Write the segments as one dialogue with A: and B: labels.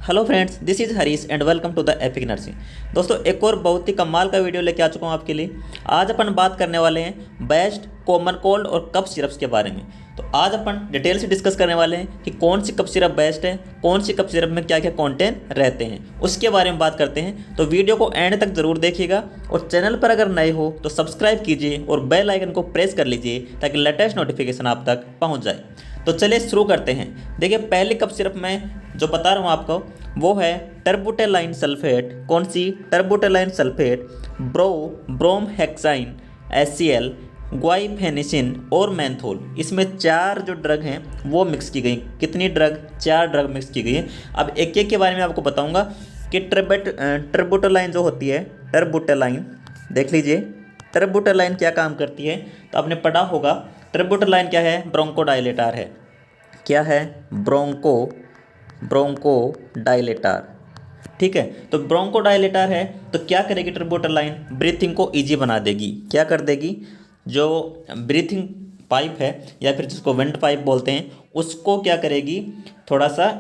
A: Hello friends, this is Harish and welcome to the epic nursing. दोस्तों, एक और बहुत ही कमाल का वीडियो लेके आ चुका हूँ आपके लिए। आज अपन बात करने वाले हैं बेस्ट कॉमन कोल्ड और कफ सिरप्स के बारे में। तो आज अपन डिटेल से डिस्कस करने वाले हैं कि कौन सी कफ सिरप बेस्ट है, कौन सी कफ सिरप में क्या क्या कंटेंट रहते हैं, उसके बारे में बात करते हैं। तो वीडियो को एंड तक ज़रूर देखिएगा और चैनल पर अगर नए हो तो सब्सक्राइब कीजिए और बेल आइकन को प्रेस कर लीजिए ताकि लेटेस्ट नोटिफिकेशन आप तक पहुँच जाए। तो चलिए शुरू करते हैं। देखिए, पहली कफ सिरप मैं जो बता रहा हूँ आपको वो है टर्बुटेलाइन सल्फेट। कौन सी? टर्बुटेलाइन सल्फेट, ब्रोमहेक्साइन, HCl, ग्वाइफेनेसिन और मेंथोल। इसमें 4 जो ड्रग हैं वो मिक्स की गई। कितनी ड्रग? 4 ड्रग मिक्स की गई है। अब एक एक के बारे में आपको बताऊंगा कि टर्बुटेलाइन जो होती है, टर्बुटेलाइन देख लीजिए, टर्बुटेलाइन क्या काम करती है। तो आपने पढ़ा होगा टर्बुटेलाइन क्या है? ब्रोंकोडायलेटर है। क्या है? ब्रोंकोडायलेटर। ठीक है, तो ब्रोंकोडायलेटर है तो क्या करेगी टर्बुटेलाइन? ब्रीथिंग को इजी बना देगी। क्या कर देगी? जो ब्रीथिंग पाइप है या फिर जिसको वेंट पाइप बोलते हैं उसको क्या करेगी? थोड़ा सा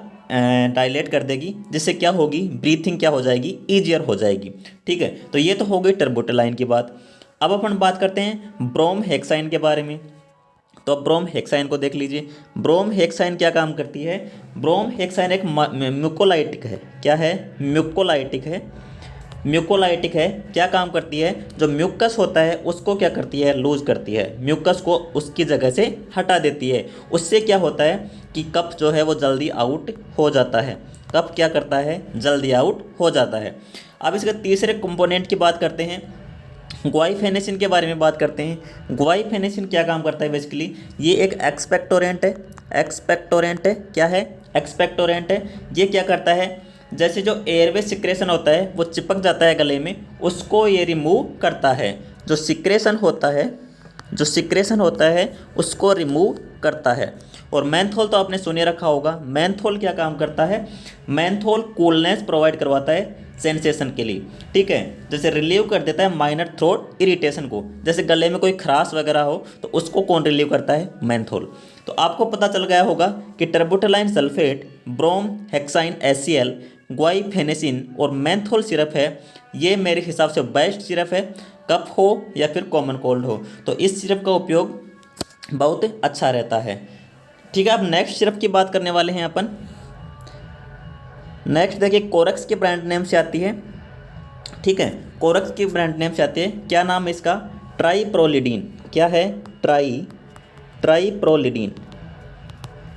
A: डायलेट कर देगी, जिससे क्या होगी? ब्रीथिंग क्या हो जाएगी? ईजियर हो जाएगी। ठीक है, तो ये तो हो गई टर्बुटेलाइन की बात। अब अपन बात करते हैं ब्रोमहेक्साइन के बारे में। तो अब ब्रोमहेक्साइन को देख लीजिए। ब्रोमहेक्साइन क्या काम करती है? ब्रोमहेक्साइन एक म्यूकोलाइटिक है। क्या है? म्यूकोलाइटिक है। म्यूकोलाइटिक है, क्या काम करती है? जो म्यूकस होता है उसको क्या करती है? लूज करती है। म्यूकस को उसकी जगह से हटा देती है। उससे क्या होता है कि कफ जो है वो जल्दी आउट हो जाता है। कफ क्या करता है? जल्दी आउट हो जाता है। अब इसके तीसरे कंपोनेंट की बात करते हैं, ग्वाइफेनेसिन के बारे में बात करते हैं। ग्वाइफेनेसिन क्या काम करता है? बेसिकली ये एक एक्सपेक्टोरेंट है। एक्सपेक्टोरेंट है। क्या है? एक्सपेक्टोरेंट है। ये क्या करता है? जैसे जो एयरवे सिक्रेशन होता है वो चिपक जाता है गले में, उसको ये रिमूव करता है। जो सिक्रेशन होता है उसको रिमूव करता है। और मेंथोल तो आपने सुने रखा होगा। मेंथोल क्या काम करता है? मेंथोल कूलनेस प्रोवाइड करवाता है सेंसेशन के लिए। ठीक है, जैसे रिलीव कर देता है माइनर थ्रोट इरिटेशन को। जैसे गले में कोई खराश वगैरह हो तो उसको कौन रिलीव करता है? मेंथोल। तो आपको पता चल गया होगा कि टर्बुटेलाइन सल्फेट, ब्रोमहेक्साइन, HCl, ग्वाइफेनेसिन और मेंथोल सिरप है। ये मेरे हिसाब से बेस्ट सिरप है, कफ हो या फिर कॉमन कोल्ड हो तो इस सिरप का उपयोग बहुत अच्छा रहता है। ठीक है, अब नेक्स्ट सिरप की बात करने वाले हैं अपन। नेक्स्ट देखिए, कोरेक्स के ब्रांड नेम से आती है। ठीक है, कोरेक्स की ब्रांड नेम से आती है। क्या नाम है इसका? ट्राइप्रोलिडीन। क्या है? ट्राइप्रोलिडीन।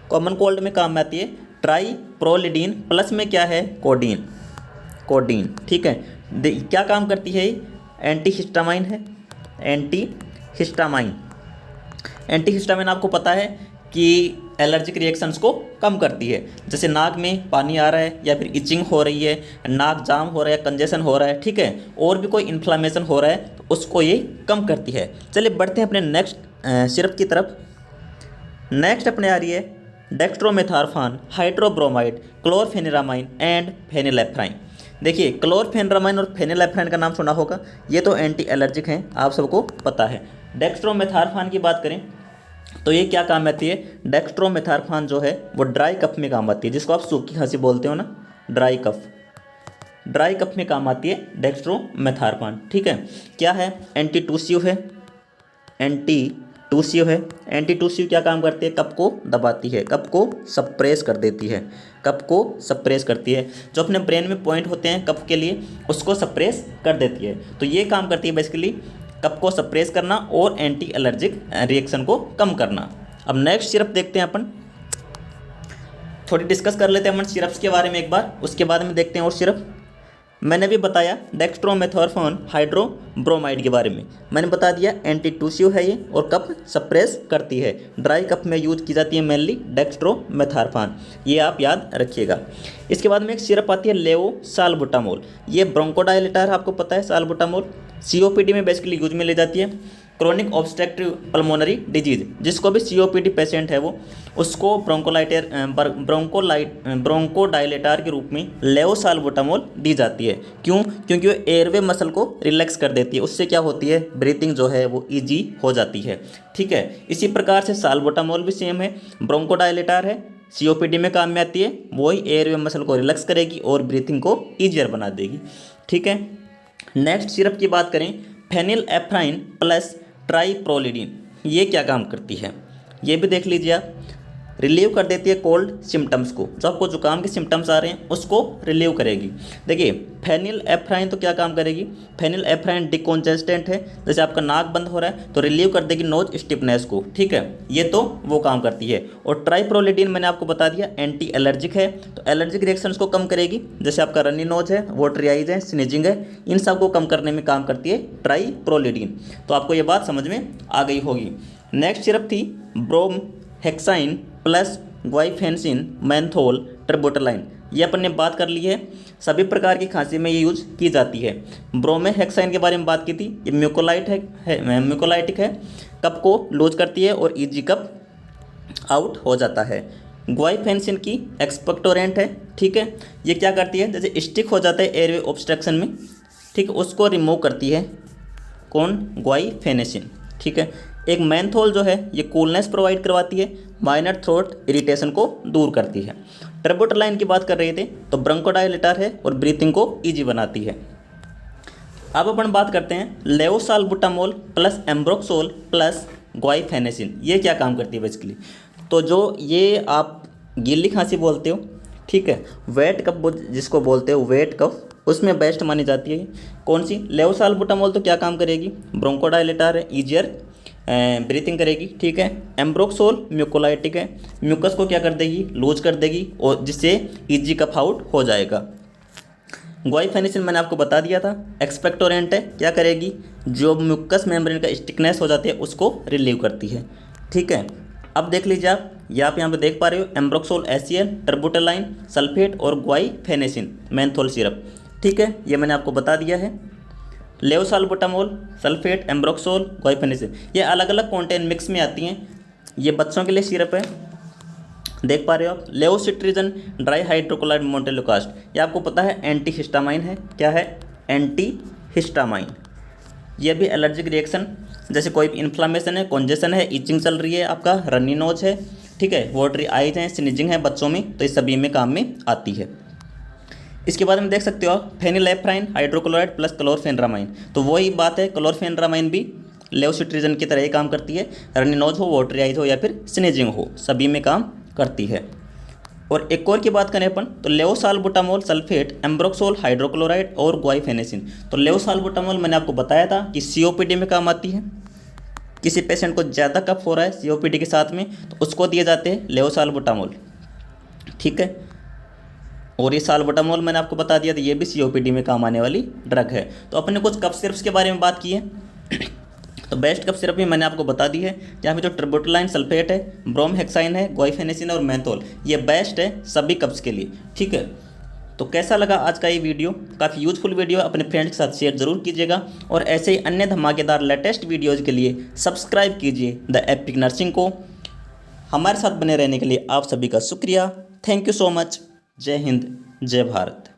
A: कॉमन कोल्ड में काम में आती है ट्राइप्रोलिडीन, प्लस में क्या है? कोडीन। ठीक है, क्या काम करती है? एंटी हिस्टामाइन है। एंटी हिस्टामाइन आपको पता है कि एलर्जिक रिएक्शंस को कम करती है। जैसे नाक में पानी आ रहा है या फिर इचिंग हो रही है, नाक जाम हो रहा है, कंजेशन हो रहा है, ठीक है, और भी कोई इन्फ्लामेशन हो रहा है तो उसको ये कम करती है। चलिए बढ़ते हैं अपने नेक्स्ट सिरप की तरफ। नेक्स्ट अपने आ रही है डेक्स्ट्रोमेथार्फान, हाइड्रोब्रोमाइड, क्लोरफेनिरामाइन एंड फेनिलेफ्राइन। देखिए, क्लोरफेनिरामाइन और फेनिलेफ्राइन का नाम सुना होगा। ये तो एंटी एलर्जिक हैं, आप सबको पता है। डेक्स्ट्रोमेथार्फान की बात करें तो ये क्या काम आती है? डेक्स्ट्रोमेथार्फान जो है वो ड्राई कफ में काम आती है, जिसको आप सूखी खांसी बोलते हो ना, ड्राई कफ में काम आती है डेक्स्ट्रोमेथार्फान। ठीक है, क्या है? एंटी टूसिव है। क्या काम करती है? कफ को दबाती है, कफ को सप्रेस कर देती है। जो अपने ब्रेन में पॉइंट होते हैं कफ के लिए उसको सप्रेस कर देती है। तो ये काम करती है बेसिकली कफ को सप्रेस करना और एंटी एलर्जिक रिएक्शन को कम करना। अब नेक्स्ट सिरप देखते हैं अपन। थोड़ी डिस्कस कर लेते हैं अपन सिरप्स के बारे में एक बार, उसके बाद में देखते हैं और सिरप। मैंने भी बताया डेक्स्ट्रोमेथोर्फोन हाइड्रोब्रोमाइड के बारे में, मैंने बता दिया एंटी टूसिव है ये और कफ सप्रेस करती है। ड्राई कफ में यूज की जाती है मेनली डेक्स्ट्रोमेथार्फान, ये आप याद रखिएगा। इसके बाद में एक सिरप आती है लेवोसाल्बुटामोल। ये ब्रोंकोडायलेटर, आपको पता है साल्बुटामोल। COPD में बेसिकली यूज में ले जाती है। क्रोनिक ऑब्स्ट्रक्टिव पल्मोनरी डिजीज, जिसको भी COPD पेशेंट है वो, उसको ब्रोंकोडायलेटर के रूप में लेवोसाल्बुटामोल दी जाती है। क्यों? क्योंकि वो एयरवे मसल को रिलैक्स कर देती है। उससे क्या होती है? ब्रीथिंग जो है वो ईजी हो जाती है। ठीक है, इसी प्रकार से साल्बुटामोल भी सेम है, ब्रोंकोडायलेटर है, COPD में काम में आती है, वही एयरवे मसल को रिलैक्स करेगी और ब्रीथिंग को ईजियर बना देगी। ठीक है, नेक्स्ट सिरप की बात करें, फेनिलएफ्राइन प्लस ट्राइप्रोलिडीन, ये क्या काम करती है ये भी देख लीजिए आप। रिलीव कर देती है कोल्ड सिम्टम्स को, जो आपको जुकाम के सिम्टम्स आ रहे हैं उसको रिलीव करेगी। देखिए फेनिलएफ्राइन तो क्या काम करेगी, फेनिलएफ्राइन डिकॉन्जेस्टेंट है, जैसे आपका नाक बंद हो रहा है तो रिलीव कर देगी नोज स्टिफनेस को। ठीक है, ये तो वो काम करती है। और ट्राइप्रोलिडीन मैंने आपको बता दिया एंटी एलर्जिक है, तो एलर्जिक रिएक्शंस को कम करेगी, जैसे आपका रनी नोज है, वाटरी आइज है, स्नीजिंग है, इन सब को कम करने में काम करती है ट्राइप्रोलिडीन। तो आपको ये बात समझ में आ गई होगी। नेक्स्ट सिरप थी ब्रोमहेक्साइन प्लस ग्वाइफेंसिन मेंथोल ट्रिबोटलाइन, ये अपन ने बात कर ली है। सभी प्रकार की खांसी में ये यूज की जाती है। ब्रोमहेक्साइन के बारे में बात की थी, ये म्यूकोलाइटिक है, कफ को लूज करती है और इजी कफ आउट हो जाता है। ग्वाइफेंसिन की एक्सपेक्टोरेंट है। ठीक है, ये क्या करती है, जैसे स्टिक हो जाता है एयरवे ऑब्स्ट्रक्शन में, ठीक है, उसको रिमूव करती है। कौन, ग्वाइफेनेसिन। ठीक है, एक मेंथोल जो है ये कूलनेस प्रोवाइड करवाती है, माइनर थ्रोट इरिटेशन को दूर करती है। ट्रिबोटलाइन की बात कर रहे थे तो ब्रोंकोडायलेटर है और ब्रीथिंग को इजी बनाती है। अब अपन बात करते हैं लेवोसाल्बुटामोल प्लस एम्ब्रोक्सोल प्लस ग्वाइफेनेसिन, ये क्या काम करती है बेसिकली। तो जो ये आप गीली खांसी बोलते हो, ठीक है, वेट कफ जिसको बोलते हो वेट कफ, उसमें बेस्ट मानी जाती है। कौन सी, लेवोसाल्बुटामोल तो क्या काम करेगी, ब्रोंकोडायलेटर है, ईजियर ब्रीथिंग करेगी। ठीक है, एम्ब्रोक्सोल म्यूकोलाइटिक है, म्यूकस को क्या कर देगी, लूज कर देगी और जिससे इजी कफ आउट हो जाएगा। ग्वाइफेनेसिन मैंने आपको बता दिया था, एक्सपेक्टोरेंट है, क्या करेगी, जो म्यूकस मेम्ब्रेन का स्टिकनेस हो जाती है उसको रिलीव करती है। ठीक है, अब देख लीजिए आप यहाँ पे देख पा रहे हो एम्ब्रोक्सोल HCl, ट्रिबोटलाइन सल्फेट और ग्वाइफेनेसिन मेंथोल सिरप। ठीक है, ये मैंने आपको बता दिया है। लेवोसाल्बुटामोल, सल्फेट, एम्ब्रोक्सोल, ग्वाइफेनेसिन, ये अलग अलग कॉन्टेन मिक्स में आती हैं। ये बच्चों के लिए सिरप है, देख पा रहे हो आप। लेवोसिट्रिजन ड्राई हाइड्रोक्लोराइड मोन्टेलुकास्ट, ये आपको पता है एंटी हिस्टामाइन है। क्या है, एंटी हिस्टामाइन। ये भी एलर्जिक रिएक्शन, जैसे कोई इन्फ्लामेशन है, कॉन्जेशन है, इचिंग चल रही है, आपका रनी नोज है, ठीक है, वाटरी आइज है, स्नीजिंग है बच्चों में, तो इस सभी में काम में आती है। इसके बाद में देख सकते हो आप फेनिलएफ्राइन हाइड्रोक्लोराइड प्लस क्लोरफेनरामाइन, तो वही बात है, क्लोरफेनरामाइन भी लेवोसिट्रिजन की तरह ही काम करती है। रनी नोज हो, वाटरी आइज हो या फिर स्नीजिंग हो, सभी में काम करती है। और एक और की बात करें अपन तो लेवोसाल्बुटामोल सल्फेट, एम्ब्रोक्सोल हाइड्रोक्लोराइड और ग्वाइफेनेसिन। तो लेवोसाल्बुटामोल मैंने आपको बताया था कि COPD में काम आती है। किसी पेशेंट को ज़्यादा कफ हो रहा है COPD के साथ में तो उसको दिए जाते हैं लेवोसाल्बुटामोल। ठीक है, और ये साल्बुटामोल मैंने आपको बता दिया था, ये भी COPD में काम आने वाली ड्रग है। तो अपने कुछ कफ सिरप्स के बारे में बात की है। तो बेस्ट कफ सिरप भी मैंने आपको बता दी है, जहाँ पे जो ट्रिबोटलाइन सल्फेट है, ब्रोमहेक्साइन है, ग्वाइफेनेसिन और मेंथोल, ये बेस्ट है सभी कफ्स के लिए। ठीक है, तो कैसा लगा आज का ये वीडियो, काफ़ी यूजफुल वीडियो, अपने फ्रेंड्स के साथ शेयर जरूर कीजिएगा। और ऐसे ही अन्य धमाकेदार लेटेस्ट वीडियोज़ के लिए सब्सक्राइब कीजिए द एपिक नर्सिंग को। हमारे साथ बने रहने के लिए आप सभी का शुक्रिया। Thank you so much. जय हिंद, जय भारत।